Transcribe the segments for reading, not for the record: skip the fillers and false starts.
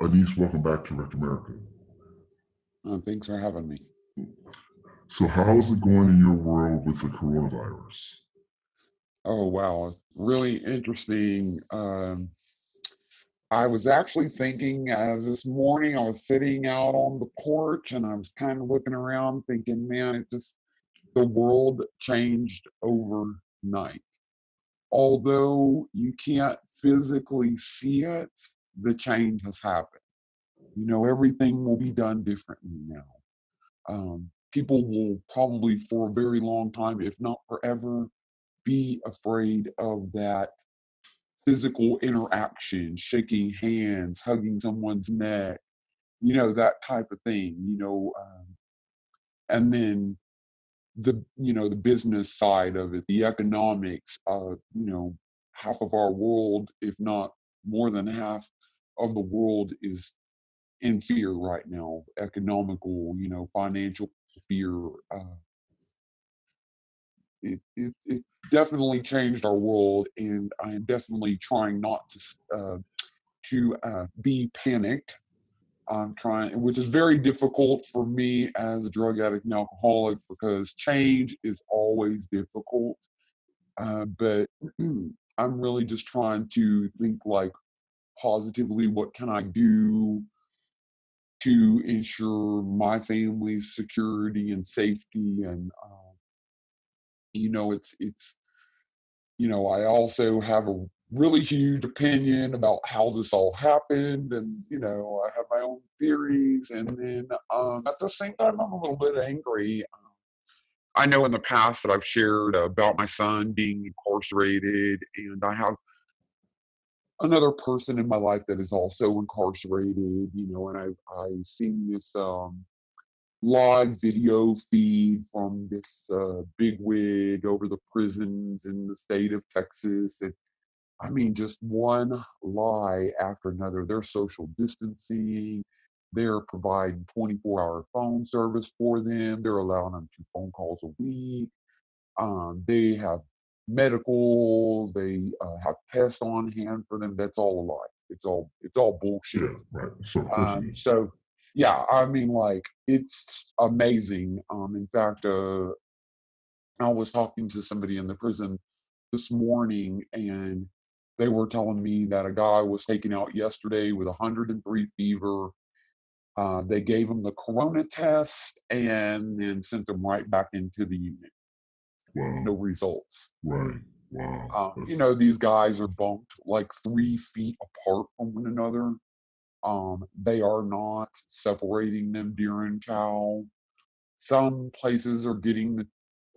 Anise, welcome back to Rec America. Thanks for having me. So, how is it going in your world with the coronavirus? Oh, wow. It's really interesting. I was actually thinking this morning, I was sitting out on the porch and I was kind of looking around thinking, man, the world changed overnight. Although you can't physically see it, the change has happened. Everything will be done differently now. People will probably for a very long time, if not forever, be afraid of that physical interaction, shaking hands, hugging someone's neck, that type of thing, and then the business side of it, the economics of, half of our world, if not more than half of the world is in fear right now, economical, financial fear. Uh, it definitely changed our world, and I am definitely trying not to be panicked. I'm trying, which is very difficult for me as a drug addict and alcoholic because change is always difficult. But I'm really just trying to think like positively, what can I do to ensure my family's security and safety? And it's I also have a really huge opinion about how this all happened, and I have my own theories. And then at the same time, I'm a little bit angry. I know in the past that I've shared about my son being incarcerated, and I have another person in my life that is also incarcerated. And I've seen this live video feed from this bigwig over the prisons in the state of Texas, and I mean, just one lie after another. They're social distancing. They're providing 24-hour phone service for them. They're allowing them 2 phone calls a week. They have medical. They have tests on hand for them. That's all a lie. It's all bullshit. Yeah, right. So, of course it is. So yeah, I mean, like it's amazing. In fact, I was talking to somebody in the prison this morning, and they were telling me that a guy was taken out yesterday with 103 fever. They gave him the corona test and then sent him right back into the unit. Wow. No results. Right. Wow. These guys are bunked like 3 feet apart from one another. They are not separating them during chow. Some places are getting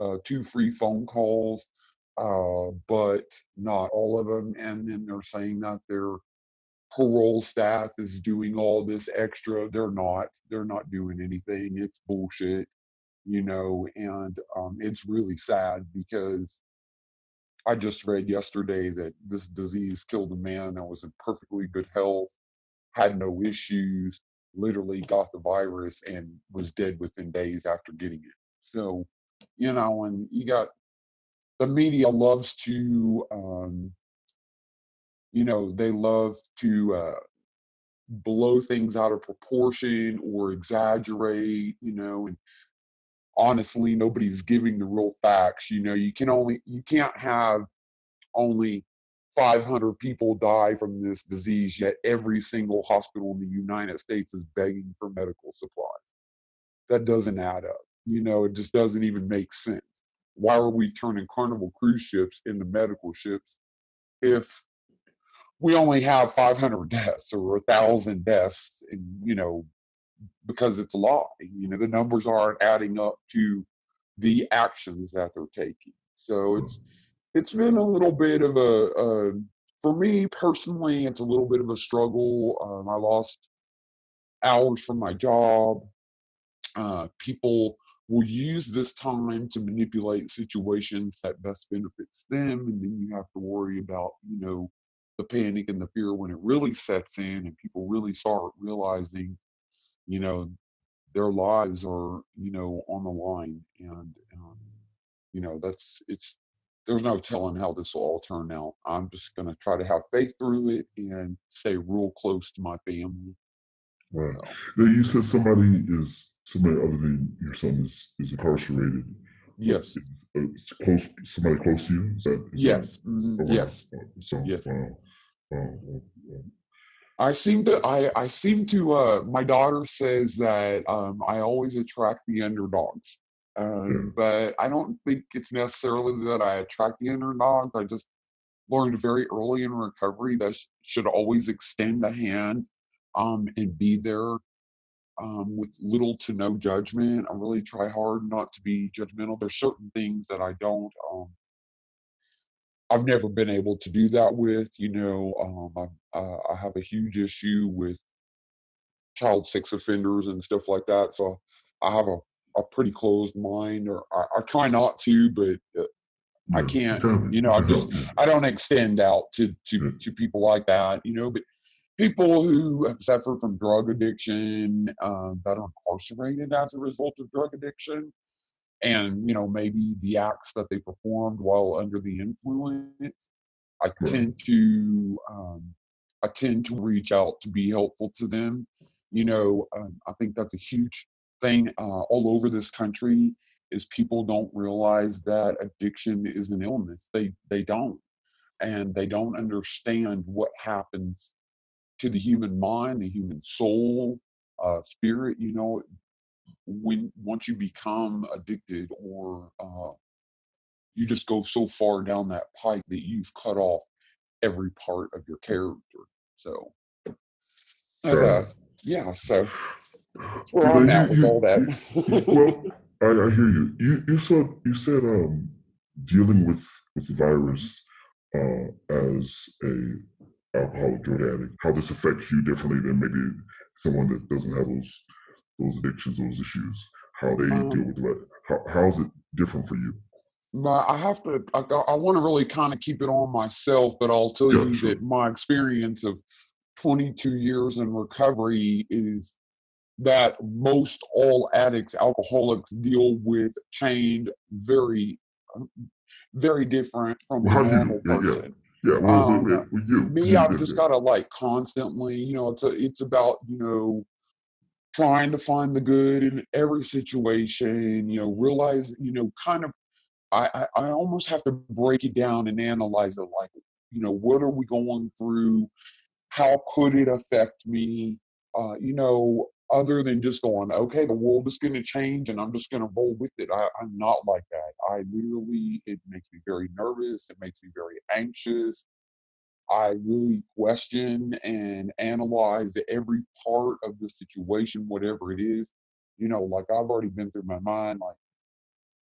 the 2 free phone calls, but not all of them. And then they're saying that their parole staff is doing all this extra. They're not. They're not doing anything. It's bullshit, and it's really sad because I just read yesterday that this disease killed a man that was in perfectly good health, had no issues, literally got the virus and was dead within days after getting it. So, and you got the media loves to, they love to blow things out of proportion or exaggerate, and honestly, nobody's giving the real facts. You can't have only 500 people die from this disease, yet every single hospital in the United States is begging for medical supplies. That doesn't add up. It just doesn't even make sense. Why are we turning Carnival cruise ships into medical ships if we only have 500 deaths or 1,000 deaths, and because it's a lie? The numbers aren't adding up to the actions that they're taking. So it's been a little bit of for me personally, it's a little bit of a struggle. I lost hours from my job. People will use this time to manipulate situations that best benefits them, and then you have to worry about the panic and the fear when it really sets in and people really start realizing you know their lives are on the line. And that's it's there's no telling how this will all turn out. I'm just going to try to have faith through it and stay real close to my family. Right. So Now you said somebody other than your son is incarcerated, but yes, it's close somebody close to you. Is that yes, around? yes, So yes. wow. Wow. I seem to my daughter says that I always attract the underdogs. Yeah. But I don't think it's necessarily that I attract the underdogs. I just learned very early in recovery that should always extend a hand and be there with little to no judgment. I really try hard not to be judgmental. There's certain things that I don't. I've never been able to do that with. I have a huge issue with child sex offenders and stuff like that. So I have a pretty closed mind, or I try not to, but I Yeah. can't. You I'm can just help. Yeah. I don't extend out Yeah. to people like that. But people who have suffered from drug addiction that are incarcerated as a result of drug addiction, and maybe the acts that they performed while under the influence. I Right. tend to um, I tend to reach out to be helpful to them. I think that's a huge thing all over this country is people don't realize that addiction is an illness. They don't, and they don't understand what happens to the human mind, the human soul, spirit. When once you become addicted, or you just go so far down that pipe that you've cut off every part of your character. So, and, Got it. yeah, so that's where Well, I'm at with all that. well, I hear you. You said dealing with the virus as a alcoholic drug addict, how this affects you differently than maybe someone that doesn't have those addictions, those issues, how they deal um, with it. How is it different for you? but I have to. I want to really kind of keep it on myself, but I'll tell Yeah, you sure. that my experience of 22 years in recovery is that most all addicts, alcoholics deal with change very different from Well, the how do you do? normal Yeah, yeah, person. yeah. Well, with you, because Me, you I've did just this. got to like constantly, it's about, trying to find the good in every situation, realize, kind of, I almost have to break it down and analyze it like, what are we going through? How could it affect me? Other than just going, okay, the world is going to change and I'm just going to roll with it. I'm not like that. It makes me very nervous. It makes me very anxious. I really question and analyze every part of the situation, whatever it is. Like I've already been through my mind, like,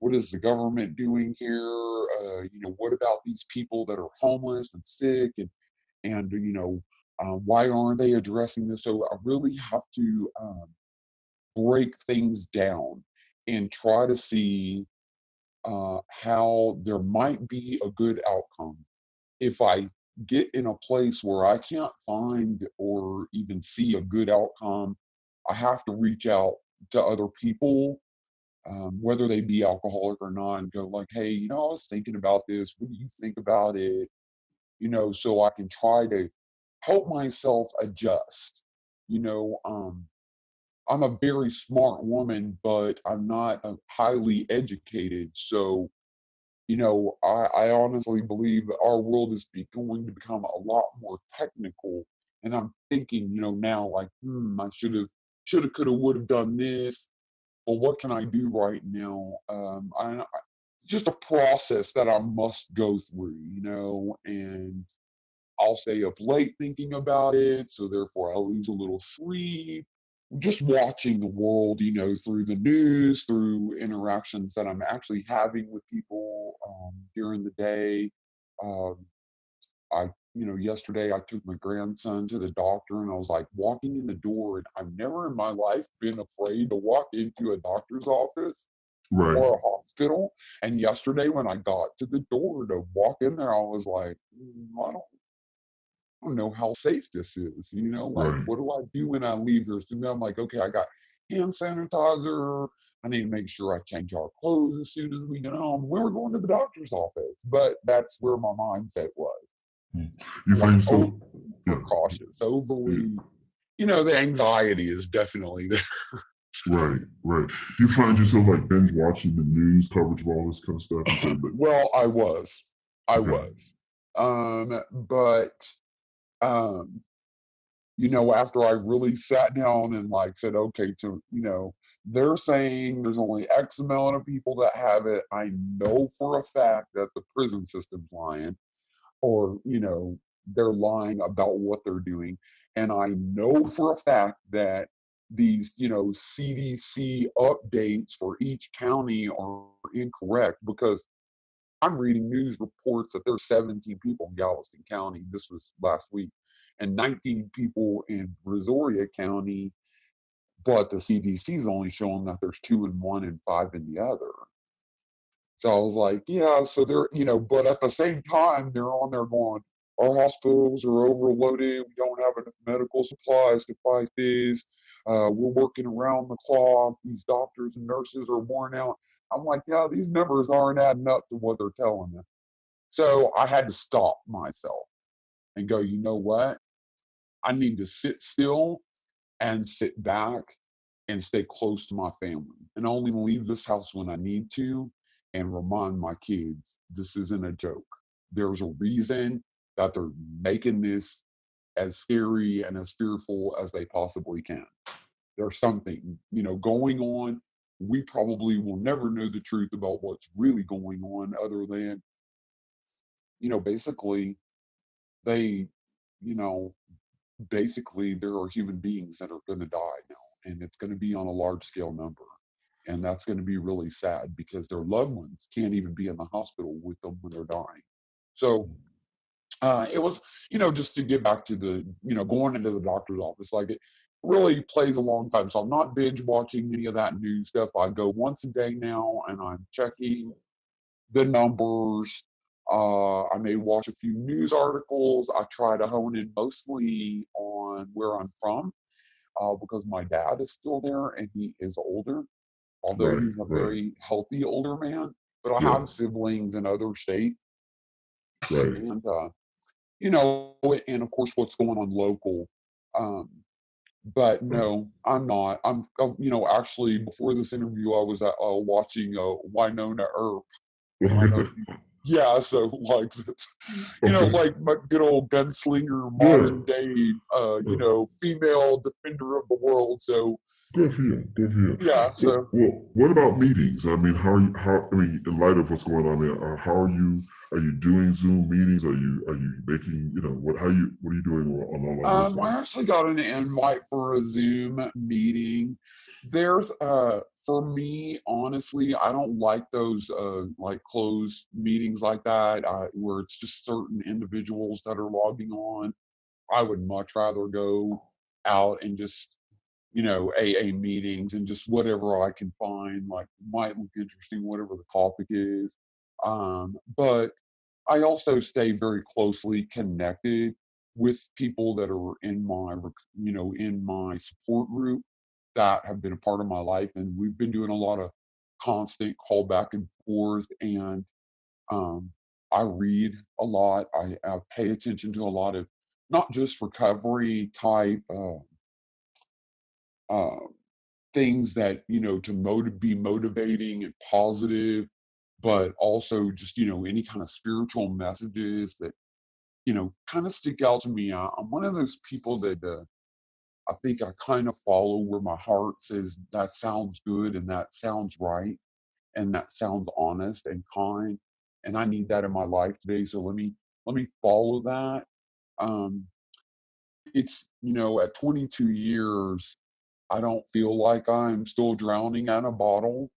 what is the government doing here? What about these people that are homeless and sick, and why aren't they addressing this? So I really have to break things down and try to see how there might be a good outcome if I get in a place where I can't find or even see a good outcome. I have to reach out to other people, whether they be alcoholic or not, and go like, hey, I was thinking about this. What do you think about it? So I can try to help myself adjust. You know, um, I'm a very smart woman, but I'm not highly educated. So, I honestly believe that our world is going to become a lot more technical. And I'm thinking, now like, I should have, could have, would have done this. Well, what can I do right now? Just a process that I must go through, and I'll stay up late thinking about it, so therefore I'll lose a little sleep. Just watching the world, through the news, through interactions that I'm actually having with people during the day. Um, Yesterday I took my grandson to the doctor, and I was like walking in the door, and I've never in my life been afraid to walk into a doctor's office Right, or a hospital. And yesterday when I got to the door to walk in there, I was like, I don't know how safe this is. Like, right, what do I do when I leave here? So now I'm like, okay, I got hand sanitizer. I need to make sure I change our clothes as soon as we get home. We were going to the doctor's office, but that's where my mindset was. mm. You Like find yourself, over yeah, cautious, yeah. overly. the anxiety is definitely there. Right, right. Do you find yourself like binge watching the news coverage of all this kind of stuff instead of Well, I okay, was, but um, after I really sat down and like said, okay, they're saying there's only X amount of people that have it. I know for a fact that the prison system's lying, or they're lying about what they're doing, and I know for a fact that these CDC updates for each county are incorrect, because I'm reading news reports that there's 17 people in Galveston County. This was last week, and 19 people in Brazoria County. But the CDC is only showing that there's 2 in one and 5 in the other. So I was like, yeah. So but at the same time, they're on there going, our hospitals are overloaded. We don't have enough medical supplies to fight this. We're working around the clock. These doctors and nurses are worn out. I'm like, yeah, these numbers aren't adding up to what they're telling me. So I had to stop myself and go, you know what? I need to sit still and sit back and stay close to my family and only leave this house when I need to, and remind my kids this isn't a joke. There's a reason that they're making this as scary and as fearful as they possibly can. There's something, going on. We probably will never know the truth about what's really going on, other than, basically they, you know, basically there are human beings that are going to die now, and it's going to be on a large scale number. And that's going to be really sad, because their loved ones can't even be in the hospital with them when they're dying. So it was, just to get back to the, going into the doctor's office, like it really plays a long time. So I'm not binge watching any of that news stuff. I go once a day now, and I'm checking the numbers. I may watch a few news articles. I try to hone in mostly on where I'm from, because my dad is still there and he is older, although right, he's a right, very healthy older man. But I yeah, have siblings in other states, right. and you know, and of course what's going on local. Um, but Right. no, I'm not. Actually, before this interview, I was watching Winona Earp. I don't know if you, yeah, so like this, Okay. like my good old gunslinger, Yeah. modern day, Yeah. female defender of the world. So Good for you. Good for you. yeah, so Well, what about meetings? I mean, how are you, how I mean, in light of what's going on there, how are you? Are you doing Zoom meetings? Are you making what are you doing on those I lines? actually got an invite for a Zoom meeting. There's for me, honestly, I don't like those like closed meetings like that, where it's just certain individuals that are logging on. I would much rather go out and just, AA meetings and just whatever I can find, like might look interesting, whatever the topic is. But I also stay very closely connected with people that are in my support group, that have been a part of my life, and we've been doing a lot of constant call back and forth. And um, I read a lot. I pay attention to a lot of not just recovery type uh, things that, be motivating and positive, but also just, any kind of spiritual messages that, kind of stick out to me. I'm one of those people that I think I kind of follow where my heart says that sounds good and that sounds right and that sounds honest and kind, and I need that in my life today. So let me follow that. Um, it's, at 22 years, I don't feel like I'm still drowning in a bottle,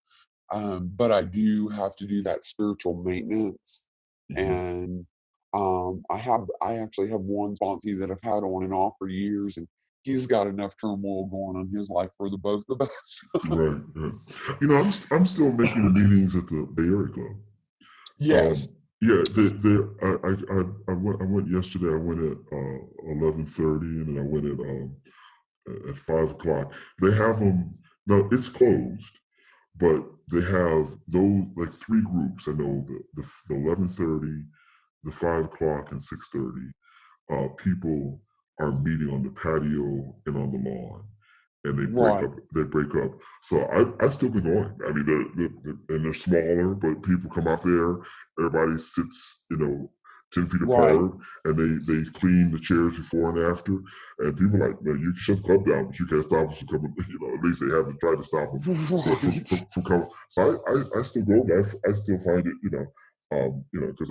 but I do have to do that spiritual maintenance. Hmm. And I actually have one sponsee that I've had on and off for years, and he's got enough turmoil going on in his life for the both of us. Right. Yeah. I'm still making the meetings at the Bay Area Club. Yes. Yeah. I went yesterday. I went at 11:30, and then I went at 5 o'clock. They have them. No, it's closed, but they have those like three groups. I know the 11:30, the 5 o'clock, and 6:30. People. are meeting on the patio and on the lawn, and they break Right. up. They break up. So I still been going. I mean, and they're smaller, but people come out there. Everybody sits, 10 feet Right. apart, and they clean the chairs before and after. And people are like, man, you can shut the club down, but you can't stop us from coming. At least they haven't tried to stop them Right. from coming. So I still go. I still find it, because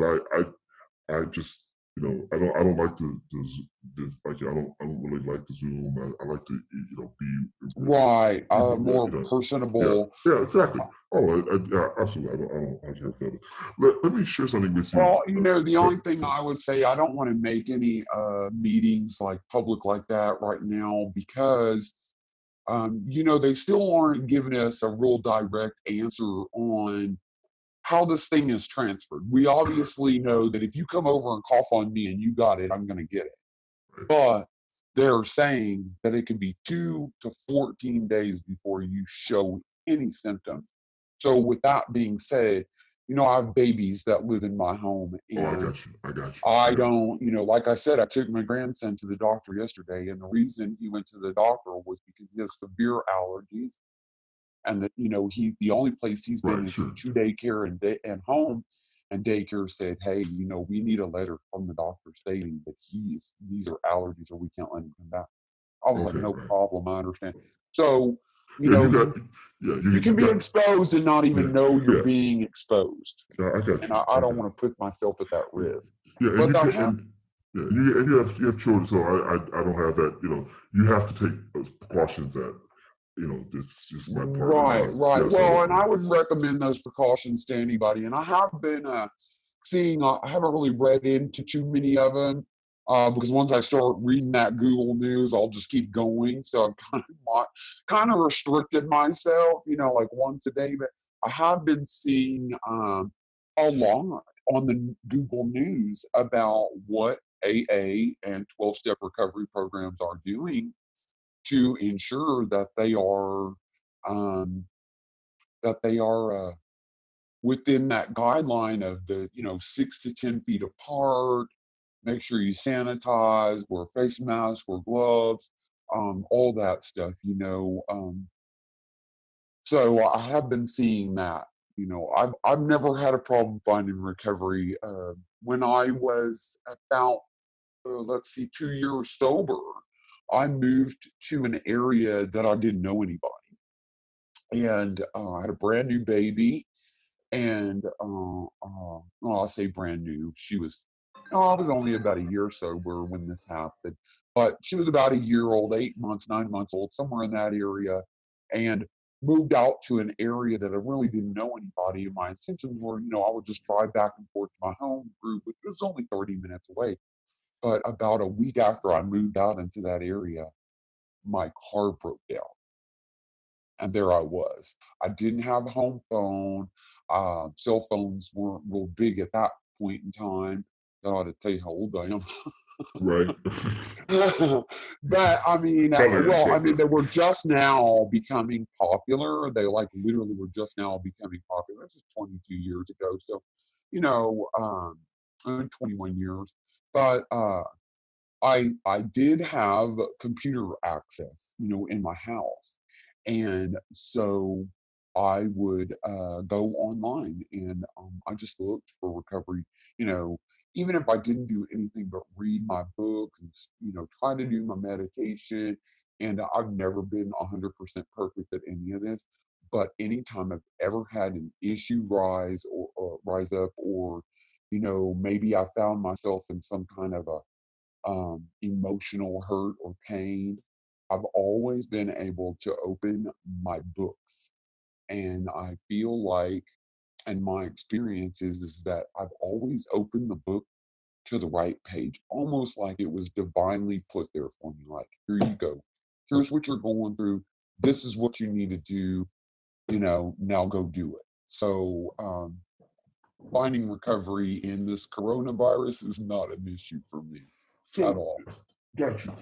I just, I don't like I don't really like the Zoom. I like to, be with Right. people that, More yeah, personable. yeah, exactly. Oh, yeah, absolutely. I care for that. Let me share something with you. Well, the only thing I would say, I don't want to make any meetings like public like that right now because, they still aren't giving us a real direct answer on how this thing is transferred. We obviously know that if you come over and cough on me and you got it, I'm going to get it. But they're saying that it can be 2 to 14 days before you show any symptoms. So, with that being said, I have babies that live in my home, Oh, I and got you. I got you. I I got you. don't, like I said, I took my grandson to the doctor yesterday, and the reason he went to the doctor was because he has severe allergies, and that the only place he's been Right, is sure. to daycare and home, and daycare said, hey, we need a letter from the doctor stating that these are allergies or we can't let him come back. I was like, Okay, no right. problem, I understand. So Yeah, you got. you Yeah, you you can be got. exposed and not Yeah, even know you're yeah. being exposed, Yeah, I got and you. I I don't got. want to put myself at that Yeah, risk. yeah, and But you I can, have and yeah, you have children, so I don't have that. You have to take those precautions that it's just my partner and right, I. right. Yeah, so I Well, don't. and I would recommend those precautions to anybody. And I have been seeing, I haven't really read into too many of them because once I start reading that Google News, I'll just keep going. So I've kind of restricted myself, like once a day. But I have been seeing a lot on the Google News about what AA and 12-step recovery programs are doing to ensure um, that they are within that guideline of the 6 to 10 feet apart. Make sure you sanitize, wear face masks, wear gloves, all that stuff. So I have been seeing that. I've never had a problem finding recovery. When I was about let's see, 2 years sober, I moved to an area that I didn't know anybody, and I had a brand new baby, and well, I'll say brand new. She was, I was only about a year sober when this happened, but she was about a year old, 8 months, 9 months old, somewhere in that area, and moved out to an area that I really didn't know anybody. And my intentions were, I would just drive back and forth to my home group, which was only 30 minutes away. But about a week after I moved out into that area, my car broke down. And there I was. I didn't have a home phone. Cell phones weren't real big at that point in time. I ought to tell you how old I am. Right. But I mean, Color well, I yourself. mean, they were just now becoming popular. They like literally were just now becoming popular. This is 22 years ago. So, 21 years. But I did have computer access, in my house, and so I would go online and I just looked for recovery. You know, Even if I didn't do anything but read my books and try to do my meditation, and I've never been 100% perfect at any of this. But anytime I've ever had an issue or rise up, or maybe I found myself in some kind of a emotional hurt or pain, I've always been able to open my books. And I feel like, and my experience is that I've always opened the book to the right page, almost like it was divinely put there for me. Like, here you go. Here's what you're going through. This is what you need to do. Now go do it. So, finding recovery in this coronavirus is not an issue for me at So, all. got you.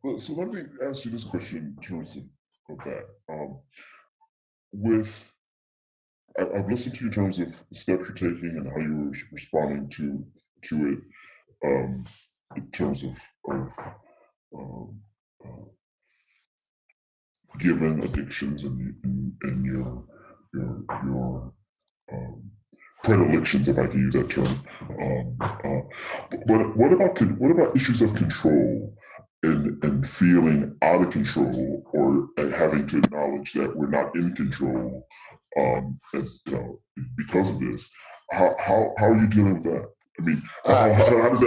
Well, so let me ask you this question in terms of that. With I've listened to you in terms of the steps you're taking and how you're responding to it, in terms of um, uh, given addictions and your um, predilections, if I can use that term. But what about issues of control and feeling out of control, or having to acknowledge that we're not in control, as because of this? How are you dealing with that? I mean, Uh, how does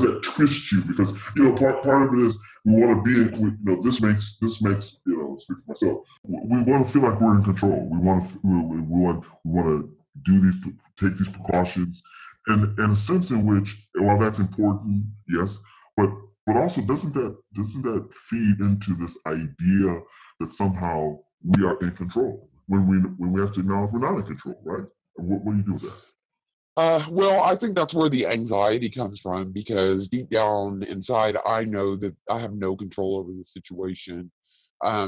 that twist you? Because part of it is we want to be in. This makes speak for myself. We want to feel like we're in control. We want to do these take these precautions, and a sense in which, while that's important, yes, but also doesn't that feed into this idea that somehow we are in control when we have to acknowledge we're not in control, right? What do you do with that? well, I think that's where the anxiety comes from because deep down inside, I know that I have no control over the situation.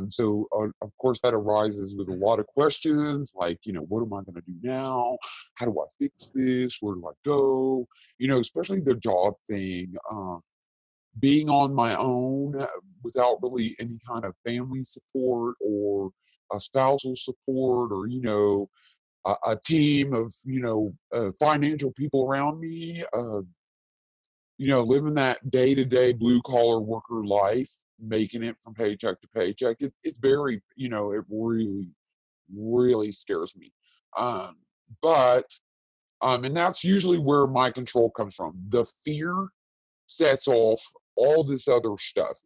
So of course, that arises with a lot of questions like, what am I going to do now? How do I fix this? Where do I go? Especially the job thing. Being on my own without really any kind of family support or a spousal support or, a team of financial people around me, living that day-to-day blue collar worker life, making it from paycheck to paycheck. It's very, it really scares me. um but and that's usually where my control comes from. The fear sets off all this other stuff.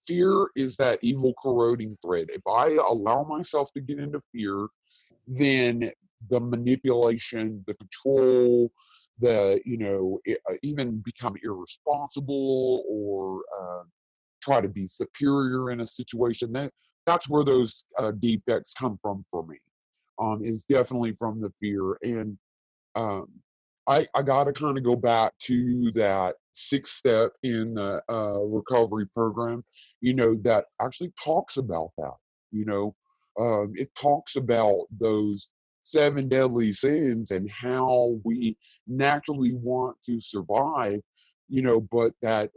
Fear is that evil corroding thread. If I allow myself to get into fear, then the manipulation, the control, even become irresponsible or try to be superior in a situation. That's where those defects come from for me. Is definitely from the fear. And um, I got to kind of go back to that sixth step in the recovery program, that actually talks about that. It talks about those seven deadly sins and how we naturally want to survive, but that,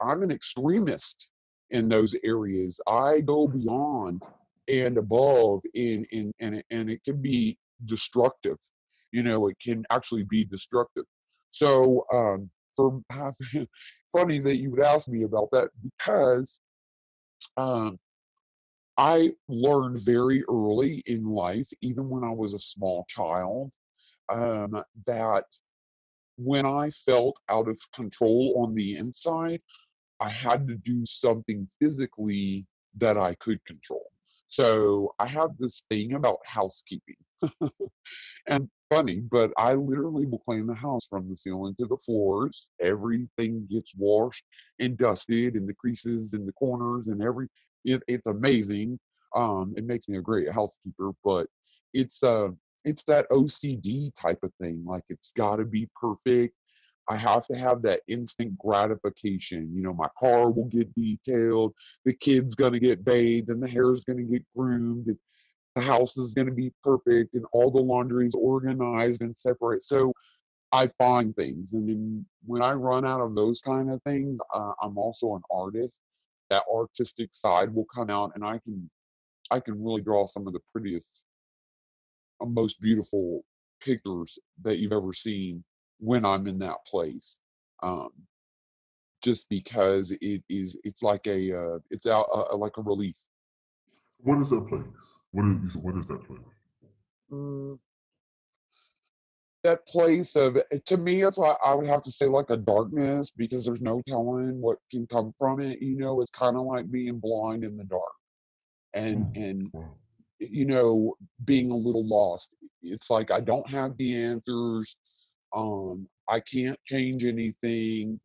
I'm an extremist in those areas. I go beyond and above and it can be destructive. It can actually be destructive. So, for funny that you would ask me about that because um, I learned very early in life, even when I was a small child, that when I felt out of control on the inside, I had to do something physically that I could control. So I have this thing about housekeeping. And funny, but I literally will clean the house from the ceiling to the floors. Everything gets washed and dusted, and the creases and the corners and it's amazing. It makes me a great housekeeper, but it's uh it's that OCD type of thing. Like it's got to be perfect. I have to have that instant gratification. My car will get detailed, the kid's gonna get bathed, and the hair's gonna get groomed, and the house is going to be perfect and all the laundry is organized and separate. So I find things. And then when I run out of those kind of things, I'm also an artist. That artistic side will come out and I can really draw some of the prettiest, most beautiful pictures that you've ever seen when I'm in that place. Um, just because it's like it's out like a relief. What is that place? What is that place? Mm, that place of to me it's like I would have to say like a darkness because there's no telling what can come from it. It's kind of like being blind in the dark and Wow. you know being a little lost. It's like I don't have the answers. I can't change anything.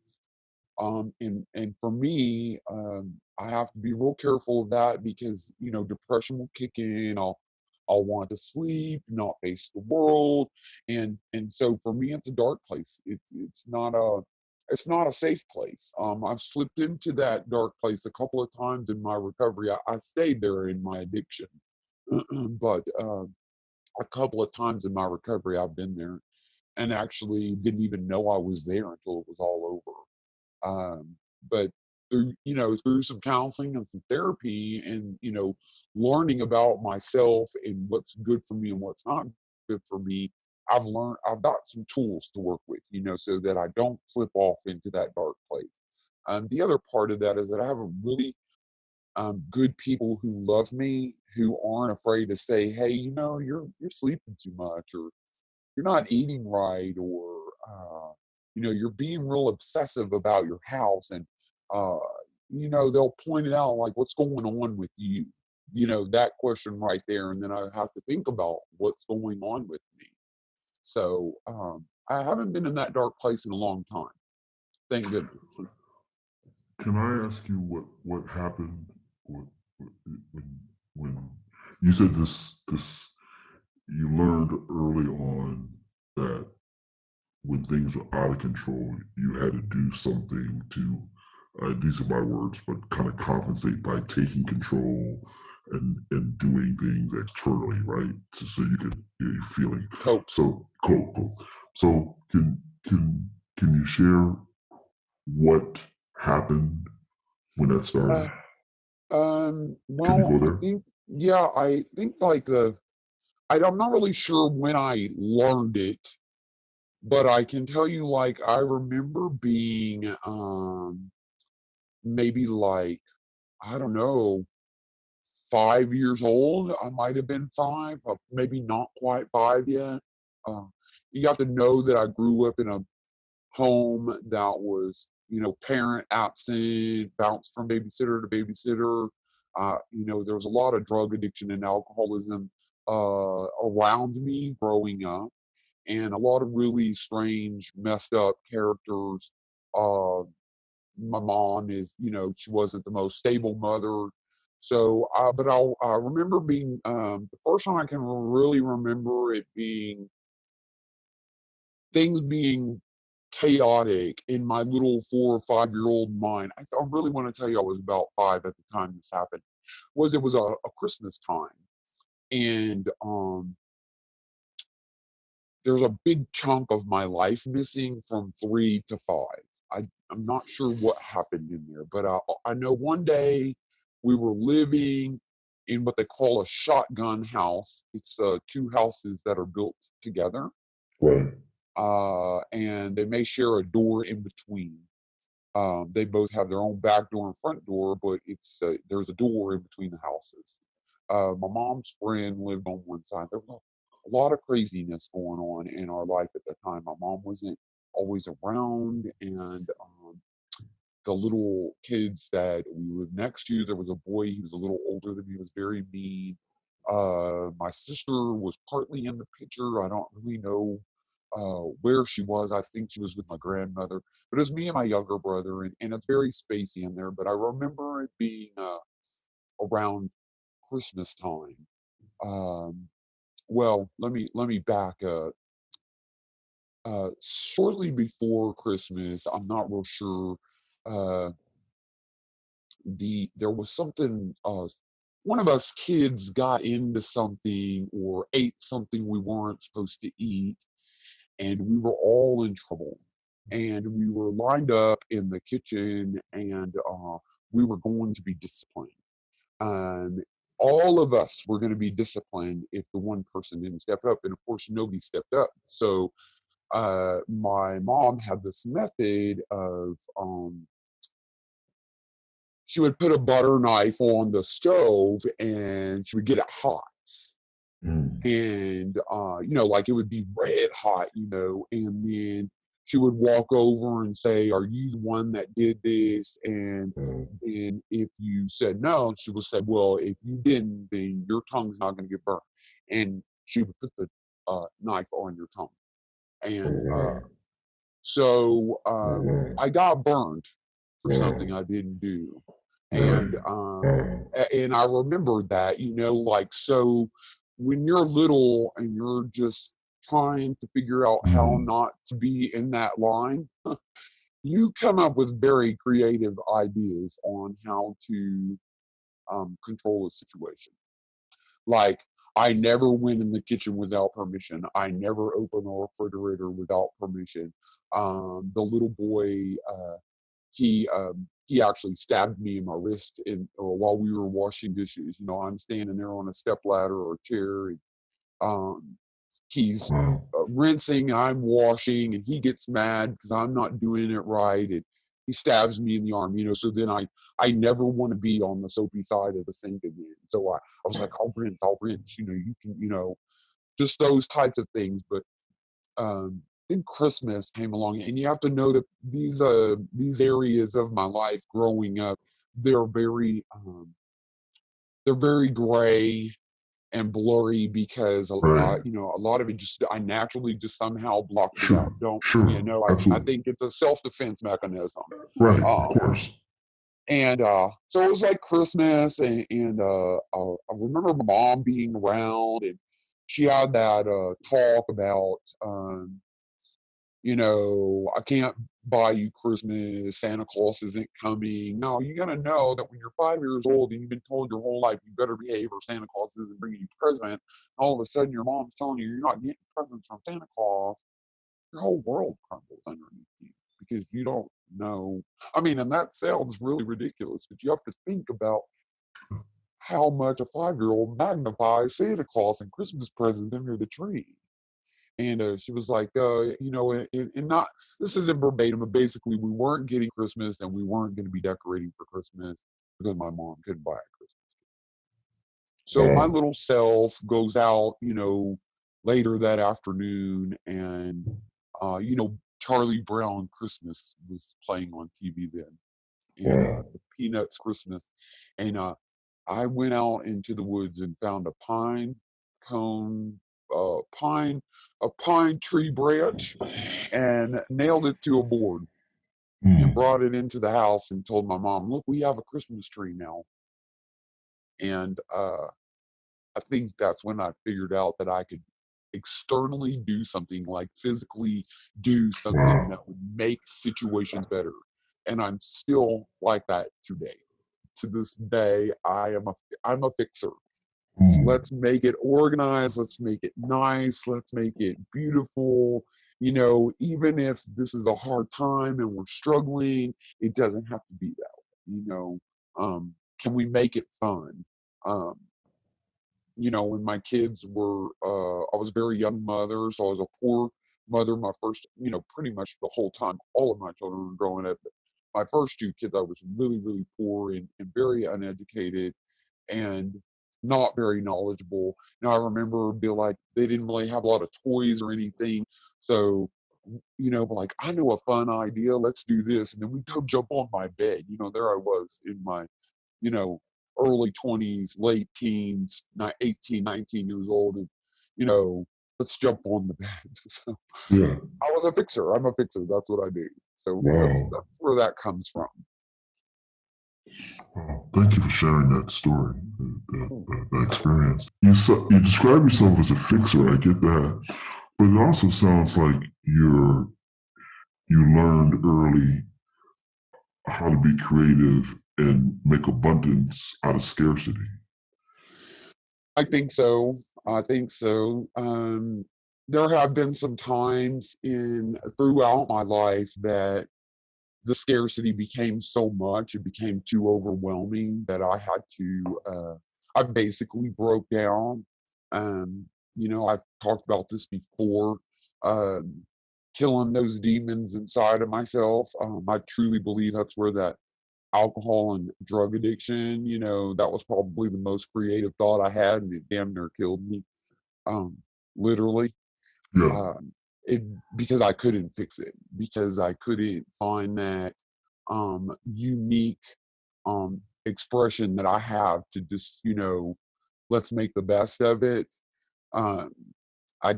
And for me, I have to be real careful of that because depression will kick in. I'll want to sleep, not face the world, and so for me, it's a dark place. It's not a safe place. I've slipped into that dark place a couple of times in my recovery. I stayed there in my addiction, but a couple of times in my recovery, I've been there and actually didn't even know I was there until it was all over. But through through some counseling and some therapy, and learning about myself and what's good for me and what's not good for me, I've got some tools to work with, so that I don't slip off into that dark place. The other part of that is that I have a really good people who love me, who aren't afraid to say, hey, you're sleeping too much, or you're not eating right, or you're being real obsessive about your house, and uh, they'll point it out, like, what's going on with you, that question right there, and then I have to think about what's going on with me. So I haven't been in that dark place in a long time, thank goodness. Can I ask you what happened when when you said this you learned early on that when things were out of control, you had to do something to, these are my words, but kind of compensate by taking control and doing things externally, right? So you could, you're feeling. Cope. So cool. So can you share what happened when that Uh, started? Can you well, go I there? think, yeah, I think like I'm not really sure when I learned it, but I can tell you, like, I remember being maybe like, I don't know, 5 years old. I might have been five, maybe not quite five yet. Uh, you have to know that I grew up in a home that was, parent absent, bounced from babysitter to babysitter. There was a lot of drug addiction and alcoholism around me growing up, and a lot of really strange, messed up characters. Uh, my mom is, she wasn't the most stable mother. So, I remember being, the first time I can really remember it being, things being chaotic in my little 4 or 5 year old mind. I really want to tell you I was about five at the time this happened. It was a Christmas time, and there's a big chunk of my life missing from 3 to 5. I'm not sure what happened in there, but I know one day we were living in what they call a shotgun house. It's two houses that are built together, Right. and they may share a door in between. They both have their own back door and front door, but it's there's a door in between the houses. My mom's friend lived on one side. There was a lot of craziness going on in our life at the time. My mom wasn't always around, and the little kids that we lived next to, there was a boy, he was a little older than me, he was very mean. My sister was partly in the picture. I don't really know where she was. I think she was with my grandmother, but it was me and my younger brother, and it's very spacey in there. But I remember it being around Christmas time. Um, well, let me back up. Shortly before Christmas, I'm not real sure. Uh, there was something. One of us kids got into something or ate something we weren't supposed to eat, and we were all in trouble. And we were lined up in the kitchen, and we were going to be disciplined. Um, all of us were going to be disciplined if the one person didn't step up, and of course, nobody stepped up. So my mom had this method of she would put a butter knife on the stove and she would get it hot, Mm. and like it would be red hot, and then she would walk over and say, are you the one that did this? And if you said no, she would say, well, if you didn't, then your tongue's not going to get burnt, and she would put the knife on your tongue. Oh And wow. so Oh wow. I got burned for something Wow. I didn't do, and Right. Wow. and I remember that, like, so when you're little and you're just trying to figure out how Mm. not to be in that line, you come up with very creative ideas on how to control a situation. Like, I never went in the kitchen without permission. I never opened the refrigerator without permission. The little boy, he he actually stabbed me in my wrist while we were washing dishes. You know, I'm standing there on a step ladder or a chair, and um, he's Wow. rinsing, I'm washing, and he gets mad because I'm not doing it right, and he stabs me in the arm. You know, so then I never want to be on the soapy side of the sink again. So I was like, I'll rinse. You know, you can, you know, just those types of things. But then Christmas came along, and you have to know that these areas of my life growing up, they're very they're very gray and blurry because Right. you know, a lot of it just I naturally just somehow blocked it out. Sure. Don't, you Sure. know, I Absolutely. think it's a self defense mechanism. Right. Of Um, course. and so it was like Christmas, and I remember my mom being around, and she had that talk about you know, I can't buy you Christmas. Santa Claus isn't coming. No, you got to know that when you're 5 years old and you've been told your whole life you better behave or Santa Claus isn't bringing you present, all of a sudden your mom's telling you you're not getting presents from Santa Claus, your whole world crumbles underneath you because you don't know. I mean, and that sounds really ridiculous, but you have to think about how much a 5-year-old magnifies Santa Claus and Christmas presents under the tree. And she was like, you know, and not, this isn't verbatim, but basically, we weren't getting Christmas and we weren't going to be decorating for Christmas because my mom couldn't buy a Christmas. So my Wow. little self goes out, you know, later that afternoon, and, you know, Charlie Brown Christmas was playing on TV then, and Wow. the Peanuts Christmas. And I went out into the woods and found a pine cone, pine, a pine tree branch, and nailed it to a board and Hmm. brought it into the house and told my mom, "Look, we have a Christmas tree now." And I think that's when I figured out that I could externally do something, like physically do something Wow. that would make situations better. And I'm still like that today. To this day, I'm a fixer. Hmm. Let's make it organized. Let's make it nice. Let's make it beautiful. You know, even if this is a hard time and we're struggling, it doesn't have to be that way. You know, can we make it fun? Um, you know, when my kids were, I was a very young mother, so I was a poor mother. My first, you know, pretty much the whole time, all of my children were growing up. But my first two kids, I was really, really poor and very uneducated and not very knowledgeable. Now I remember be like they didn't really have a lot of toys or anything, so you know, like I know a fun idea, let's do this, and then we go jump on my bed. You know, there I was in my, you know, early 20s, late teens, 18, 19 years old, and you know, let's jump on the bed. So Yeah. I was a fixer. I'm a fixer. That's what I do. So Wow. that's where that comes from. Wow. Thank you for sharing that story, Hmm. that experience. You describe yourself as a fixer. I get that, but it also sounds like you learned early how to be creative and make abundance out of scarcity. I think so. I think so. There have been some times in throughout my life that the scarcity became so much, it became too overwhelming that I had to. I basically broke down. Um, you know, I've talked about this before. Um, Killing those demons inside of myself. I truly believe that's where that alcohol and drug addiction, you know, that was probably the most creative thought I had, and it damn near killed me, um, literally. Yeah. Um, it because I couldn't fix it, because I couldn't find that unique expression that I have to just, you know, let's make the best of it. Um, I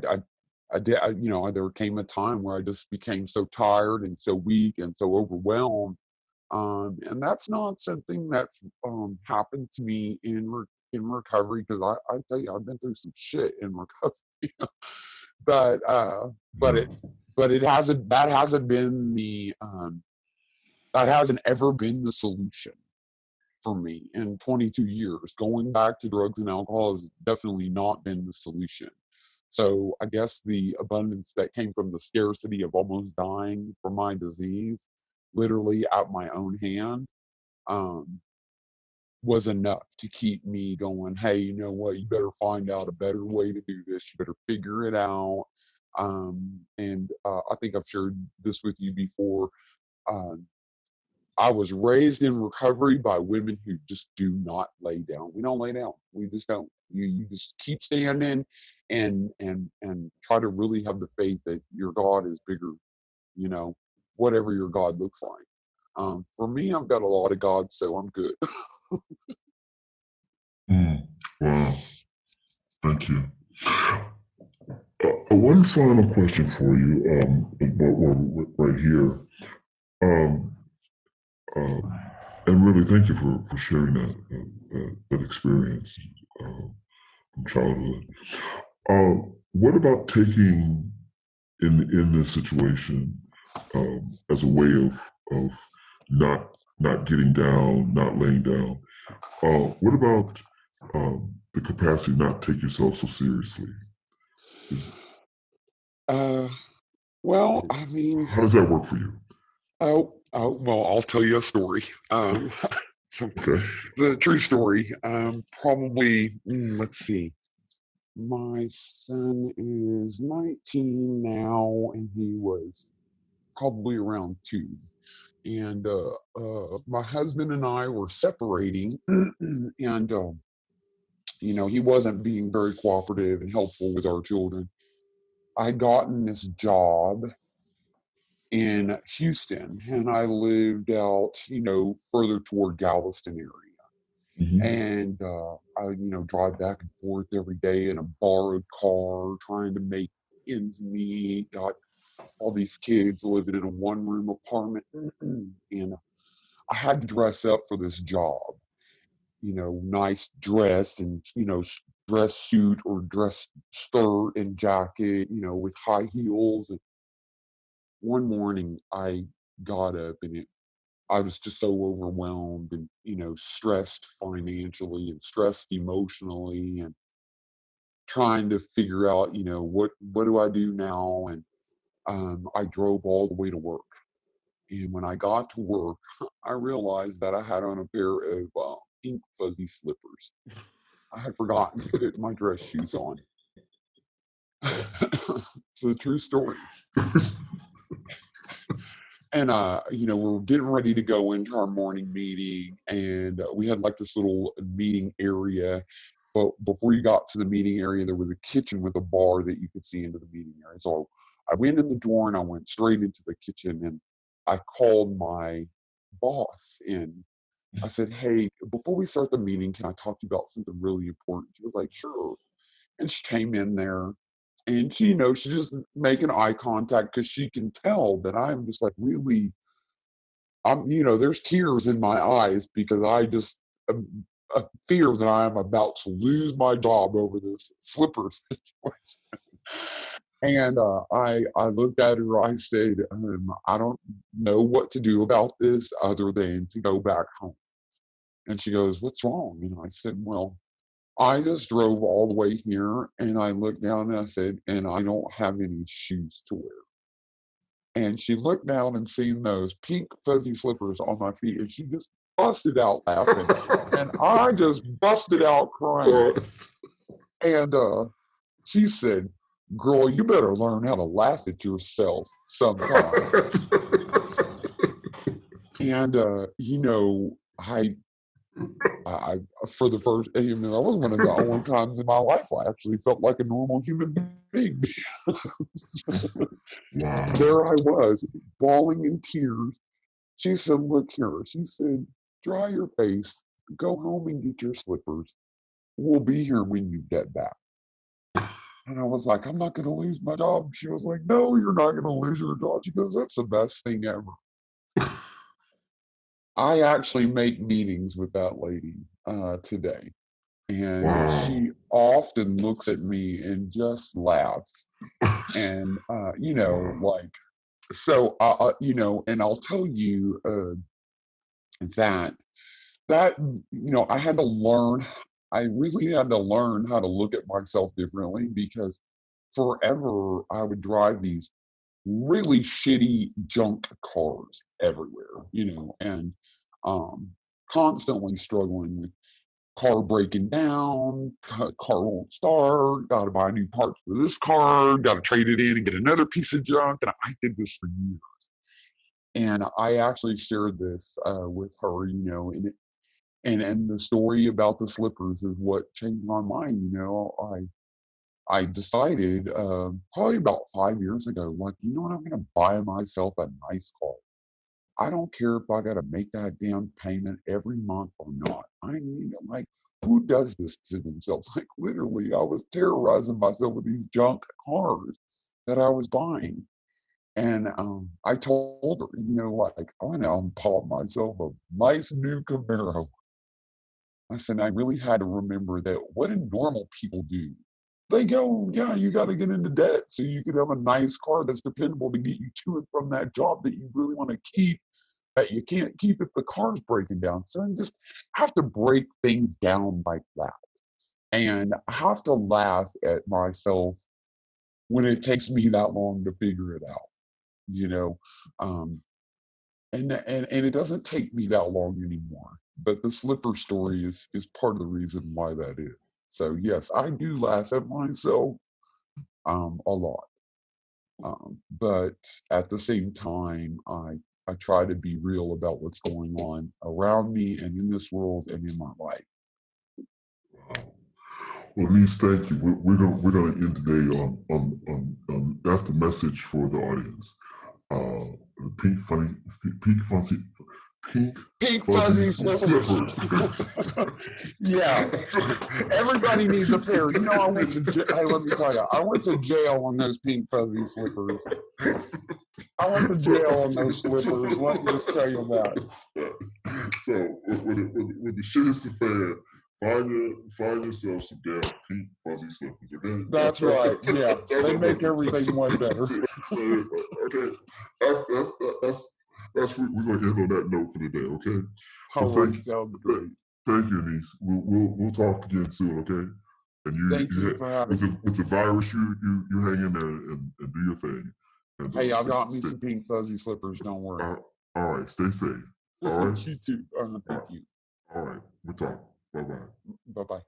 I did, you know, there came a time where I just became so tired and so weak and so overwhelmed, and that's not something that's happened to me in recovery, because I tell you, I've been through some shit in recovery. but but Yeah. it hasn't, that hasn't been the that hasn't ever been the solution for me in 22 years. Going back to drugs and alcohol has definitely not been the solution. So I guess the abundance that came from the scarcity of almost dying from my disease, literally at my own hand, um, was enough to keep me going. Hey, you know what? You better find out a better way to do this. You better figure it out. And I think I've shared this with you before. Um, I was raised in recovery by women who just do not lay down. We don't lay down. We just don't. You just keep standing and try to really have the faith that your God is bigger, you know, whatever your God looks like. For me, I've got a lot of gods, so I'm good. Mm. Wow. Thank you. One final question for you, right here. Um, uh, and really, thank you for sharing that experience from childhood. What about taking in this situation as a way of not not getting down, not laying down? What about the capacity not to take yourself so seriously? Is Uh, well, I mean, How does that work for you? well, I'll tell you a story. So Okay. the true story. Probably, let's see. My son is 19 now, and he was probably around 2. And my husband and I were separating, and he wasn't being very cooperative and helpful with our children. I'd gotten this job in Houston, and I lived out, further toward Galveston area. Hmm. And I, drive back and forth every day in a borrowed car, trying to make ends meet. Got all these kids living in a one-room apartment, and I had to dress up for this job. Nice dress and dress suit or dress skirt and jacket, with high heels. And one morning I got up and I was just so overwhelmed and stressed financially and stressed emotionally and trying to figure out what do I do now. And I drove all the way to work. And when I got to work, I realized that I had on a pair of pink fuzzy slippers. I had forgotten to put my dress shoes on. It's a true story. And we're getting ready to go into our morning meeting, and we had like this little meeting area. But before you got to the meeting area, there was a kitchen with a bar that you could see into the meeting area. So I went in the door and I went straight into the kitchen, and I called my boss in. I said, "Hey, before we start the meeting, can I talk to you about something really important?" She was like, "Sure." And she came in there, and she's just making eye contact because she can tell that I'm just like really, there's tears in my eyes because I just fear that I am about to lose my job over this slipper situation. And I looked at her. I said, I don't know what to do about this other than to go back home. And she goes, "What's wrong?" And I said, "Well, I just drove all the way here," and I looked down and I said, "And I don't have any shoes to wear." And she looked down and seen those pink fuzzy slippers on my feet, and she just busted out laughing. And I just busted out crying. Well, And she said, "Girl, you better learn how to laugh at yourself sometime." And I for the first, that was one of the only times in my life I actually felt like a normal human being. wow. There I was, bawling in tears. She said, "Look here." She said, "Dry your face, go home and get your slippers. We'll be here when you get back." And I was like, "I'm not going to lose my job." She was like, "No, you're not going to lose your job." She goes, "That's the best thing ever." I actually make meetings with that lady today. And Wow. she often looks at me and just laughs. And, Wow. like, so, and I'll tell you that I had to learn. I really had to learn how to look at myself differently because forever I would drive these really shitty junk cars everywhere, and um constantly struggling with car breaking down, car won't start, got to buy new parts for this car, got to trade it in and get another piece of junk. And I did this for years. And I actually shared this with her, and the story about the slippers is what changed my mind. I decided probably about 5 years ago, like, you know what, I'm gonna buy myself a nice car. I don't care if I gotta make that damn payment every month or not. I need it. Like, who does this to themselves? Like, literally, I was terrorizing myself with these junk cars that I was buying. And I told her, like, I went out and bought myself a nice new Camaro. I said, I really had to remember that what do normal people do? They go, yeah, you got to get into debt so you can have a nice car that's dependable to get you to and from that job that you really want to keep, that you can't keep if the car's breaking down. So I just have to break things down like that. And I have to laugh at myself when it takes me that long to figure it out, you know. Um, and it doesn't take me that long anymore. But the slipper story is part of the reason why that is. So yes, I do laugh at myself a lot, but at the same time, I try to be real about what's going on around me and in this world and in my life. Well, Anise, thank you. We're gonna end today on that's the message for the audience. The pink fuzzy, pink Pink fuzzy fuzzy slippers. slippers. Yeah, everybody needs a pair. I went to hey, let me tell you, I went to jail on those pink fuzzy slippers. I went to so, jail on those slippers. Let me just tell you that. so when the shit hits the fan, find yourself some damn pink fuzzy slippers. Okay, That's right. Yeah, that's they our make message. everything one better. Okay, that's we're gonna end on that note for today. Okay, All well right, sounds great. thank you, Anise. We'll talk again soon. Okay, and Thank you for having me. with the virus, you hang in there and do your thing, and Hey, I've got me stay. some pink fuzzy slippers. Don't worry. All right, stay safe. All right, You too. all Thank right, you. all right. We'll talk. Bye bye. Bye bye.